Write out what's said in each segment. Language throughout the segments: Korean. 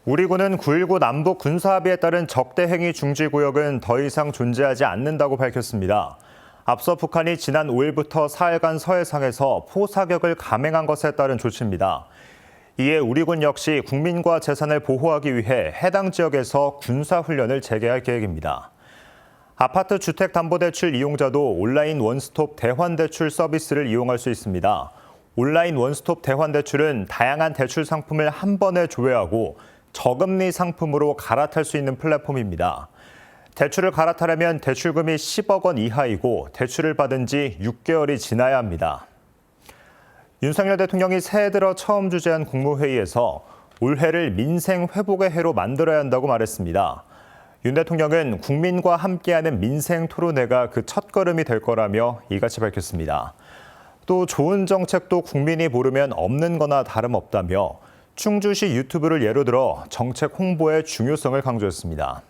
우리 군은 9.19 남북 군사합의에 따른 적대행위 중지구역은 더 이상 존재하지 않는다고 밝혔습니다. 앞서 북한이 지난 5일부터 4일간 서해상에서 포사격을 감행한 것에 따른 조치입니다. 이에 우리 군 역시 국민과 재산을 보호하기 위해 해당 지역에서 군사훈련을 재개할 계획입니다. 아파트 주택담보대출 이용자도 온라인 원스톱 대환대출 서비스를 이용할 수 있습니다. 온라인 원스톱 대환대출은 다양한 대출 상품을 한 번에 조회하고 저금리 상품으로 갈아탈 수 있는 플랫폼입니다. 대출을 갈아타려면 대출금이 10억 원 이하이고 대출을 받은 지 6개월이 지나야 합니다. 윤석열 대통령이 새해 들어 처음 주재한 국무회의에서 올해를 민생 회복의 해로 만들어야 한다고 말했습니다. 윤 대통령은 국민과 함께하는 민생 토론회가 그 첫걸음이 될 거라며 이같이 밝혔습니다. 또 좋은 정책도 국민이 모르면 없는 거나 다름없다며 충주시 유튜브를 예로 들어 정책 홍보의 중요성을 강조했습니다.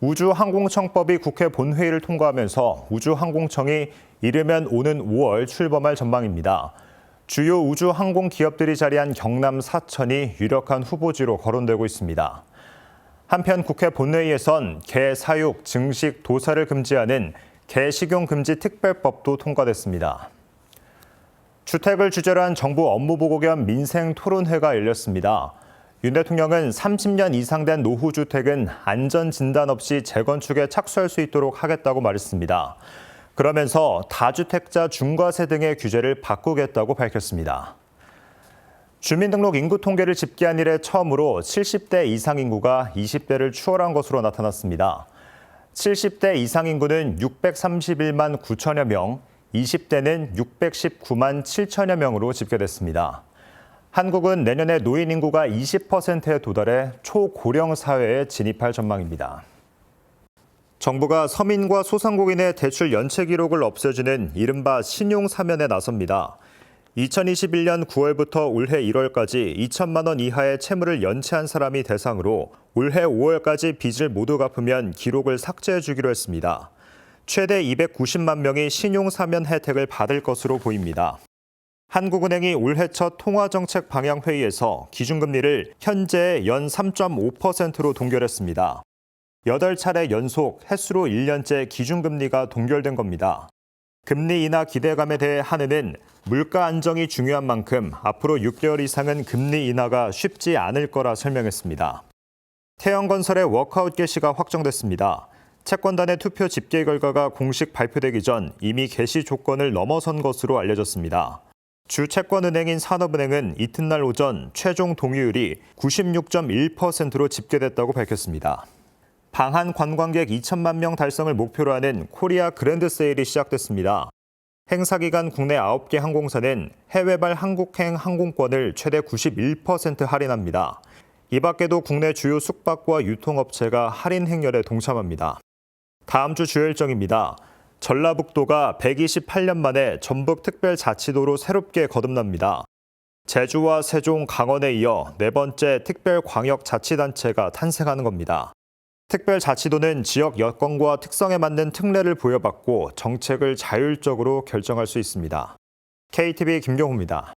우주항공청법이 국회 본회의를 통과하면서 우주항공청이 이르면 오는 5월 출범할 전망입니다. 주요 우주항공 기업들이 자리한 경남 사천이 유력한 후보지로 거론되고 있습니다. 한편 국회 본회의에선 개 사육, 증식, 도살을 금지하는 개식용 금지 특별법도 통과됐습니다. 주택을 주제로 한 정부 업무보고 겸 민생 토론회가 열렸습니다. 윤 대통령은 30년 이상 된 노후주택은 안전진단 없이 재건축에 착수할 수 있도록 하겠다고 말했습니다. 그러면서 다주택자 중과세 등의 규제를 바꾸겠다고 밝혔습니다. 주민등록 인구 통계를 집계한 이래 처음으로 70대 이상 인구가 20대를 추월한 것으로 나타났습니다. 70대 이상 인구는 631만 9천여 명, 20대는 619만 7천여 명으로 집계됐습니다. 한국은 내년에 노인 인구가 20%에 도달해 초고령 사회에 진입할 전망입니다. 정부가 서민과 소상공인의 대출 연체 기록을 없애주는 이른바 신용사면에 나섭니다. 2021년 9월부터 올해 1월까지 2천만 원 이하의 채무를 연체한 사람이 대상으로 올해 5월까지 빚을 모두 갚으면 기록을 삭제해 주기로 했습니다. 최대 290만 명이 신용사면 혜택을 받을 것으로 보입니다. 한국은행이 올해 첫 통화정책 방향회의에서 기준금리를 현재의 연 3.5%로 동결했습니다. 8차례 연속 횟수로 1년째 기준금리가 동결된 겁니다. 금리 인하 기대감에 대해 한은은 물가 안정이 중요한 만큼 앞으로 6개월 이상은 금리 인하가 쉽지 않을 거라 설명했습니다. 태영건설의 워크아웃 개시가 확정됐습니다. 채권단의 투표 집계 결과가 공식 발표되기 전 이미 개시 조건을 넘어선 것으로 알려졌습니다. 주 채권은행인 산업은행은 이튿날 오전 최종 동의율이 96.1%로 집계됐다고 밝혔습니다. 방한 관광객 2천만 명 달성을 목표로 하는 코리아 그랜드 세일이 시작됐습니다. 행사 기간 국내 9개 항공사는 해외발 한국행 항공권을 최대 91% 할인합니다. 이 밖에도 국내 주요 숙박과 유통업체가 할인 행렬에 동참합니다. 다음 주 주요 일정입니다. 전라북도가 128년 만에 전북특별자치도로 새롭게 거듭납니다. 제주와 세종, 강원에 이어 네 번째 특별광역자치단체가 탄생하는 겁니다. 특별자치도는 지역 여건과 특성에 맞는 특례를 부여받고 정책을 자율적으로 결정할 수 있습니다. KTV 김경호입니다.